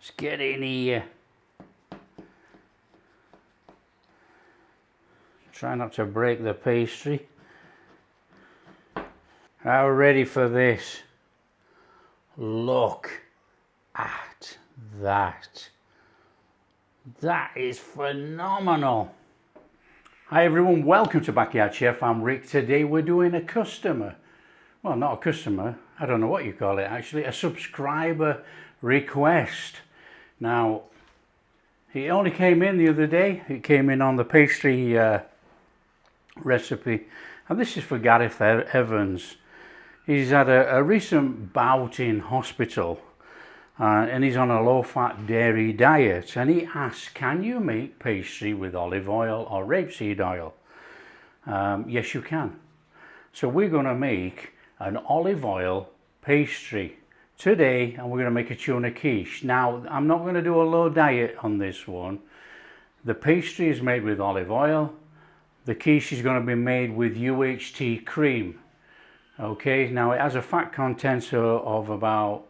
Let's get in here. Try not to break the pastry. Now we're ready for this. Look at that. That is phenomenal. Hi everyone, welcome to Backyard Chef. I'm Rick. Today we're doing a customer, well, not a customer, I don't know what you call it actually, a subscriber request. Now, it only came in the other day. It came in on the pastry recipe, and this is for Gareth Evans. He's had a recent bout in hospital, and he's on a low-fat dairy diet, and he asked, can you make pastry with olive oil or rapeseed oil? Yes, you can. So we're going to make an olive oil pastry today, and we're going to make a tuna quiche. Now, I'm not going to do a low diet on this one. The pastry is made with olive oil. The quiche is going to be made with UHT cream. Okay, now it has a fat content of about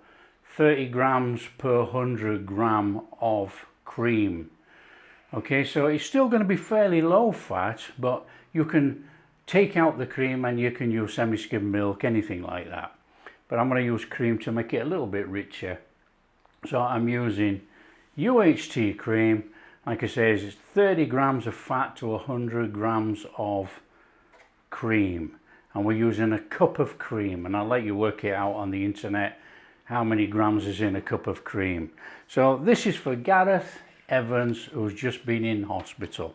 30 grams per 100 gram of cream. Okay, so it's still going to be fairly low fat, but you can take out the cream and you can use semi-skim milk, anything like that. But I'm going to use cream to make it a little bit richer. So I'm using UHT cream. Like I say, it's 30 grams of fat to 100 grams of cream. And we're using a cup of cream. And I'll let you work it out on the internet how many grams is in a cup of cream. So this is for Gareth Evans, who's just been in hospital.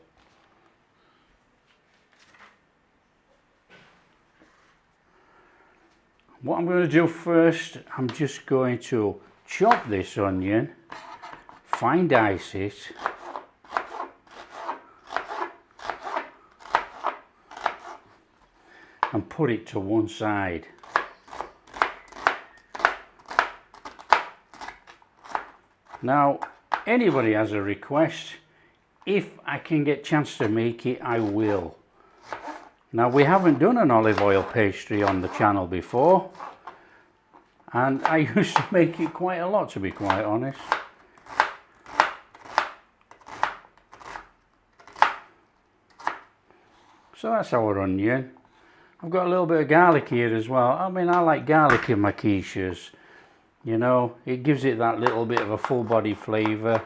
What I'm going to do first, I'm just going to chop this onion, fine dice it, and put it to one side. Now, anybody has a request, if I can get a chance to make it, I will. Now, we haven't done an olive oil pastry on the channel before, and I used to make it quite a lot, to be quite honest. So that's our onion. I've got a little bit of garlic here as well. I mean, I like garlic in my quiches. You know, it gives it that little bit of a full body flavour.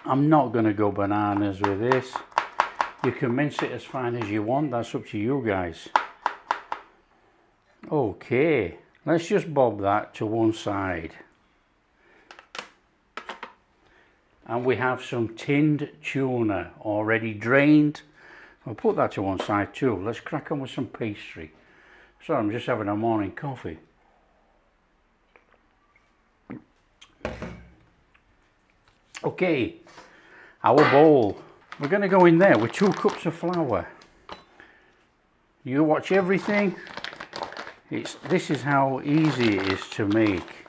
I'm not going to go bananas with this. You can mince it as fine as you want, that's up to you guys. Okay, let's just bob that to one side. And we have some tinned tuna already drained. I'll put that to one side too. Let's crack on with some pastry. Sorry, I'm just having a morning coffee. Okay, our bowl. We're going to go in there with 2 cups of flour. You watch everything. This is how easy it is to make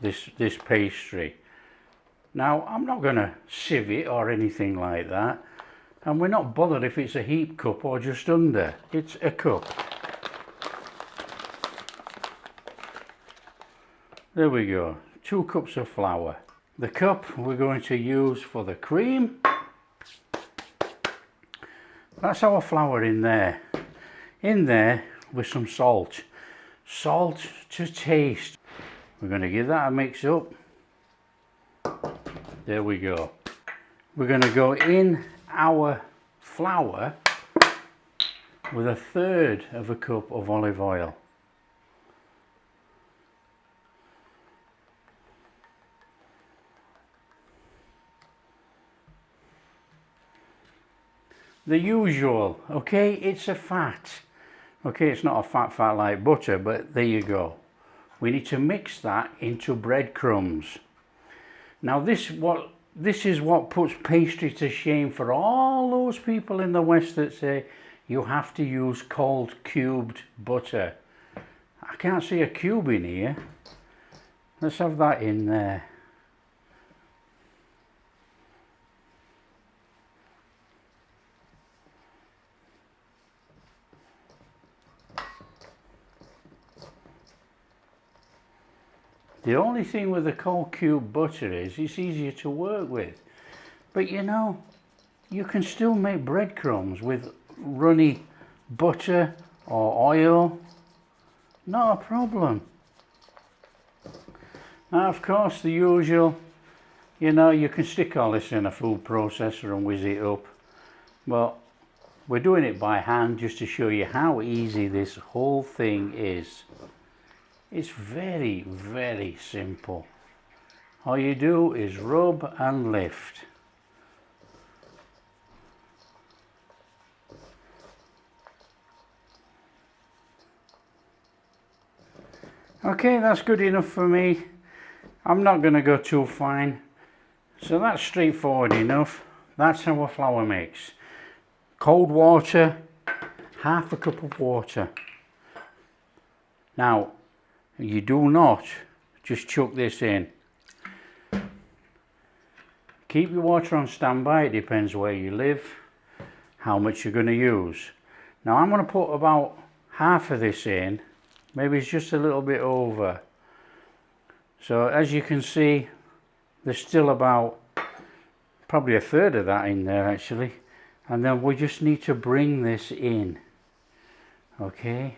this pastry. Now, I'm not going to sieve it or anything like that. And we're not bothered if it's a heap cup or just under. It's a cup. There we go. 2 cups of flour. The cup we're going to use for the cream. That's our flour in there. In there with some salt. Salt to taste. We're going to give that a mix up. There we go. We're going to go in our flour with 1/3 of a cup of olive oil. The usual, okay, it's a fat. Okay, it's not a fat like butter, but there you go. We need to mix that into breadcrumbs. Now this is what puts pastry to shame for all those people in the West that say you have to use cold cubed butter. I can't see a cube in here. Let's have that in there. The only thing with the cold cube butter is it's easier to work with. But you know, you can still make breadcrumbs with runny butter or oil. Not a problem. Now, of course, the usual, you know, you can stick all this in a food processor and whiz it up. But we're doing it by hand just to show you how easy this whole thing is. It's very, very simple. All you do is rub and lift. Okay, that's good enough for me. I'm not going to go too fine. So that's straightforward enough. That's our flour mix. Cold water, half a cup of water. Now, you do not just chuck this in. Keep your water on standby. It depends where you live, how much you're going to use. Now I'm going to put about half of this in. Maybe it's just a little bit over. So as you can see, there's still about probably a third of that in there actually. And then we just need to bring this in. Okay,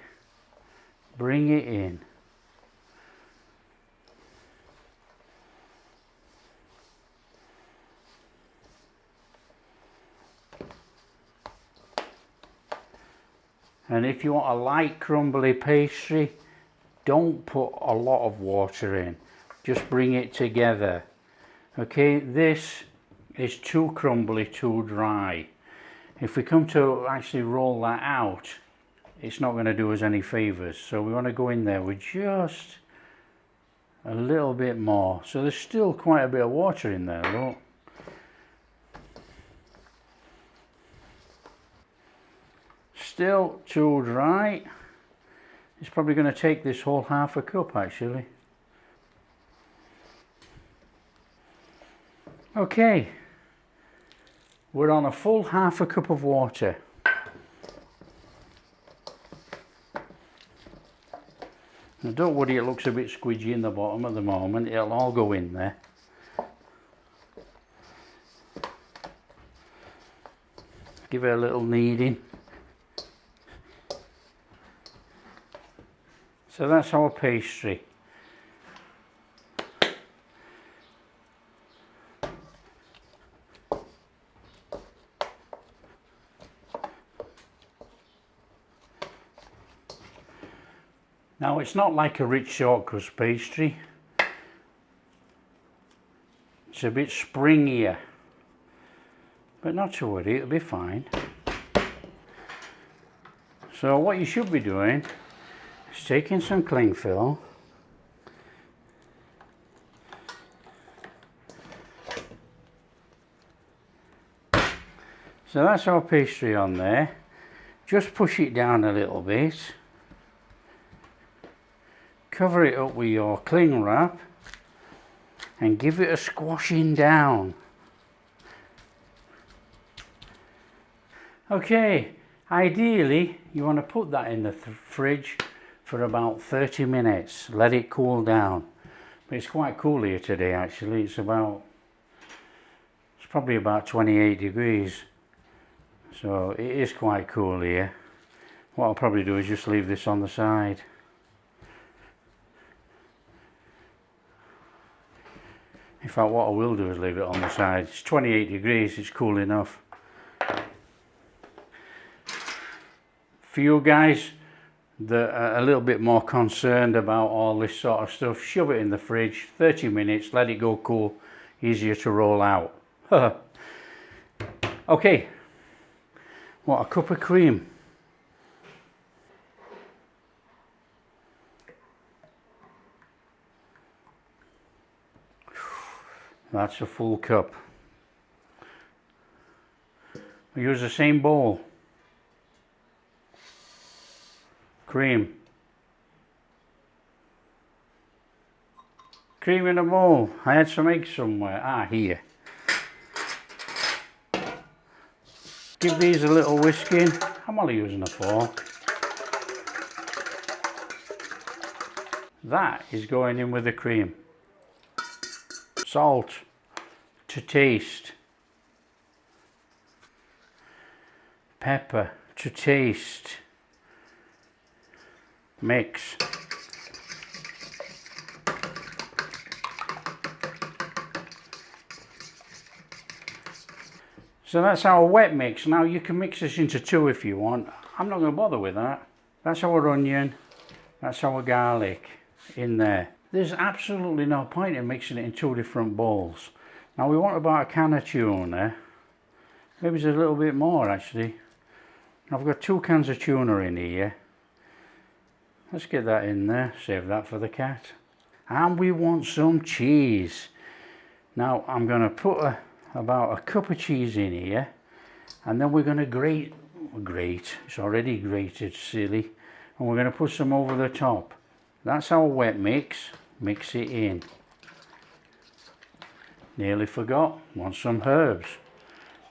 bring it in. And if you want a light crumbly pastry, don't put a lot of water in. Just bring it together. Okay, this is too crumbly, too dry. If we come to actually roll that out, it's not going to do us any favours. So we want to go in there with just a little bit more. So there's still quite a bit of water in there, look. Still too dry. It's probably going to take this whole half a cup actually. Okay, we're on a full half a cup of water. Now don't worry, it looks a bit squidgy in the bottom at the moment. It'll all go in there. Give it a little kneading. So that's our pastry. Now it's not like a rich short crust pastry. It's a bit springier. But not to worry, it'll be fine. So what you should be doing is taking some cling film, so that's our pastry on there. Just push it down a little bit, cover it up with your cling wrap and give it a squashing down. Okay, ideally you want to put that in the fridge for about 30 minutes, let it cool down. But it's quite cool here today actually. It's probably about 28 degrees, so it is quite cool here. What I'll probably do is just leave this on the side. In fact, what I will do is leave it on the side. It's 28 degrees, it's cool enough. For you guys that are a little bit more concerned about all this sort of stuff, shove it in the fridge, 30 minutes, let it go cool, easier to roll out. Okay, what, a cup of cream. That's a full cup. We use the same bowl. Cream. Cream in a bowl. I had some eggs somewhere. Ah, here. Give these a little whisking. I'm only using a fork. That is going in with the cream. Salt to taste. Pepper to taste. Mix. So that's our wet mix. Now you can mix this into two if you want. I'm not going to bother with that. That's our onion. That's our garlic in there. There's absolutely no point in mixing it in two different bowls. Now we want about a can of tuna. Maybe it's a little bit more actually. I've got 2 cans of tuna in here. Let's get that in there. Save that for the cat. And we want some cheese. Now I'm going to put about a cup of cheese in here. And then we're going to grate. It's already grated, silly. And we're going to put some over the top. That's our wet mix. Mix it in. Nearly forgot. Want some herbs.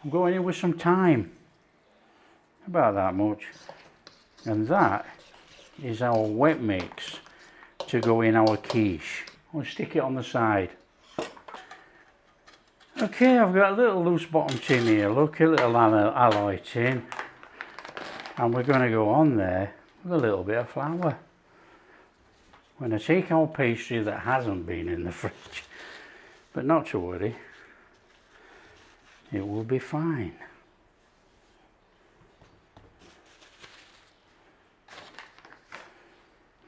I'm going in with some thyme. About that much. And that is our wet mix to go in our quiche. We'll stick it on the side. Okay, I've got a little loose bottom tin here. Look, a little alloy tin. And we're going to go on there with a little bit of flour. We're going to take our pastry that hasn't been in the fridge, but not to worry, it will be fine.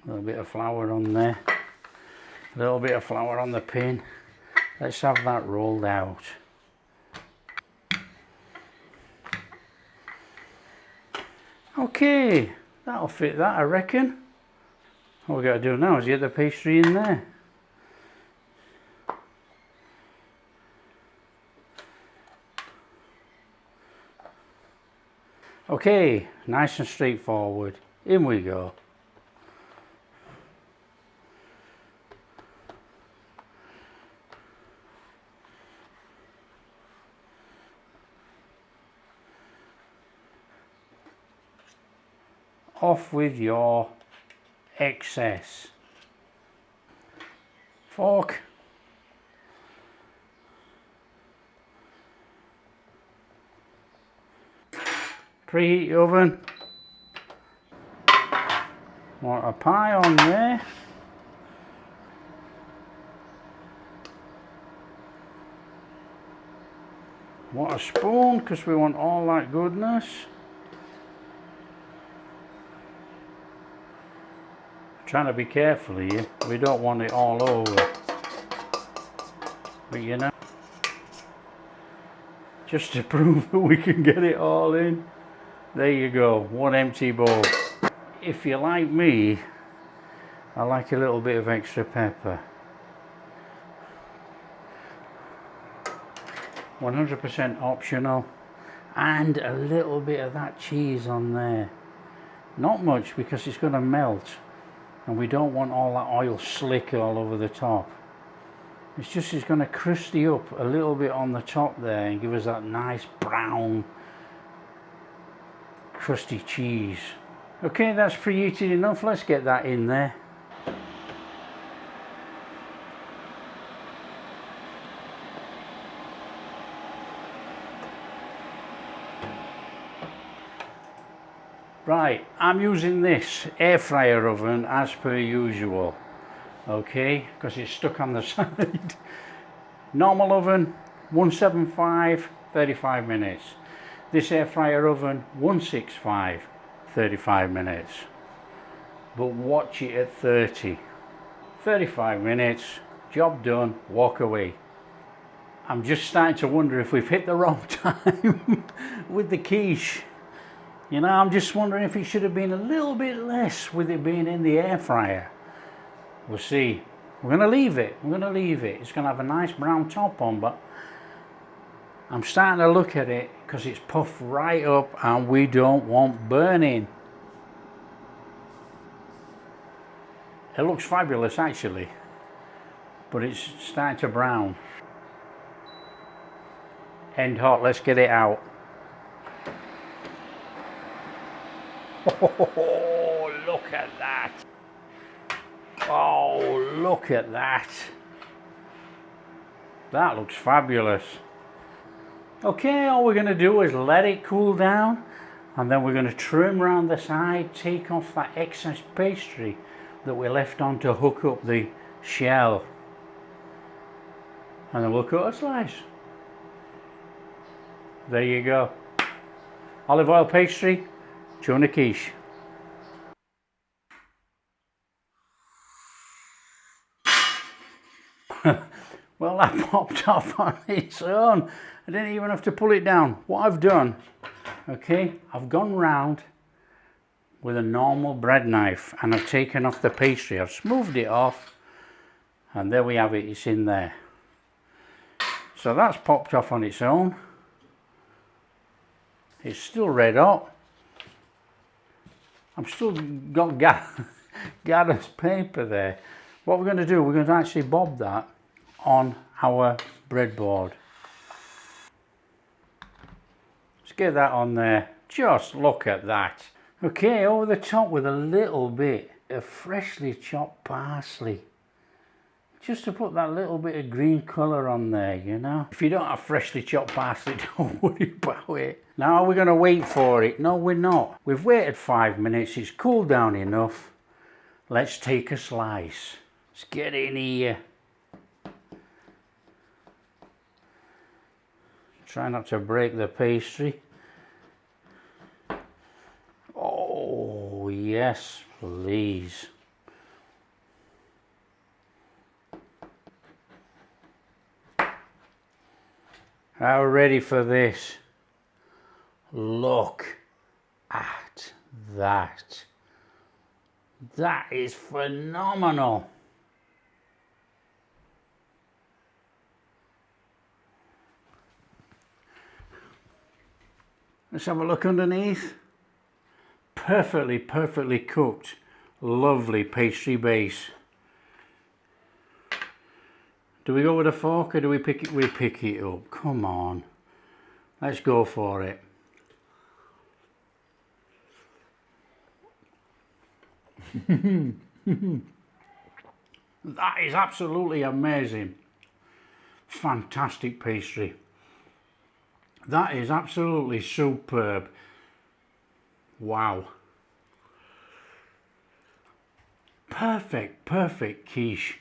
A little bit of flour on there, a little bit of flour on the pin. Let's have that rolled out. Okay, that'll fit that, I reckon. All we got to do now is get the pastry in there. Okay, nice and straightforward. In we go. Off with your excess. Fork. Preheat your oven. Want a pie on there. Want a spoon because we want all that goodness. Trying to be careful here, we don't want it all over, but you know, just to prove that we can get it all in, there you go, one empty bowl. If you're like me, I like a little bit of extra pepper. 100% optional, and a little bit of that cheese on there. Not much because it's going to melt. And we don't want all that oil slick all over the top. It's going to crusty up a little bit on the top there and give us that nice brown crusty cheese. Okay, that's preheated enough. Let's get that in there. Right, I'm using this air fryer oven as per usual, okay, because it's stuck on the side. Normal oven, 175, 35 minutes. This air fryer oven, 165, 35 minutes. But watch it at 30. 35 minutes, job done, walk away. I'm just starting to wonder if we've hit the wrong time with the quiche. You know, I'm just wondering if it should have been a little bit less with it being in the air fryer. We'll see. We're going to leave it. We're going to leave it. It's going to have a nice brown top on, but I'm starting to look at it because it's puffed right up and we don't want burning. It looks fabulous actually, but it's starting to brown. End hot, let's get it out. Oh, look at that. Oh, look at that. That looks fabulous. Okay, all we're going to do is let it cool down, and then we're going to trim around the side, take off that excess pastry that we left on to hook up the shell, and then we'll cut a slice. There you go. Olive oil pastry, tuna quiche. Well, that popped off on its own. I didn't even have to pull it down. What I've done, okay, I've gone round with a normal bread knife and I've taken off the pastry. I've smoothed it off, and there we have it, it's in there. So that's popped off on its own. It's still red hot. I've still got Gareth's paper there. What we're going to do, we're going to actually bob that on our breadboard. Let's get that on there. Just look at that. Okay, over the top with a little bit of freshly chopped parsley. Just to put that little bit of green colour on there, you know. If you don't have freshly chopped parsley, don't worry about it. Now we're going to wait for it. No, we're not. We've waited 5 minutes. It's cooled down enough. Let's take a slice. Let's get in here. Try not to break the pastry. Oh, yes, please. How ready for this? Look at that. That is phenomenal. Let's have a look underneath. Perfectly cooked. Lovely pastry base. Do we go with a fork or do we pick it? We pick it up. Come on. Let's go for it. That is absolutely amazing. Fantastic pastry. That is absolutely superb. Wow. Perfect quiche.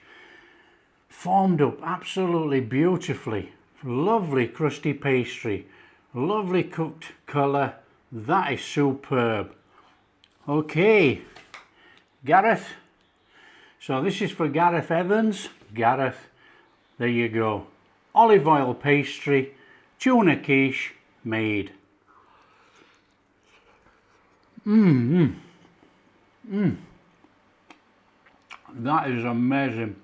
Formed up absolutely beautifully. Lovely crusty pastry. Lovely cooked colour. That is superb. Okay, Gareth. So this is for Gareth Evans. Gareth, there you go. Olive oil pastry, tuna quiche made. That is amazing.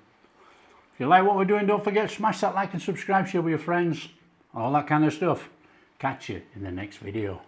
If you like what we're doing, don't forget to smash that like and subscribe, share with your friends, all that kind of stuff. Catch you in the next video.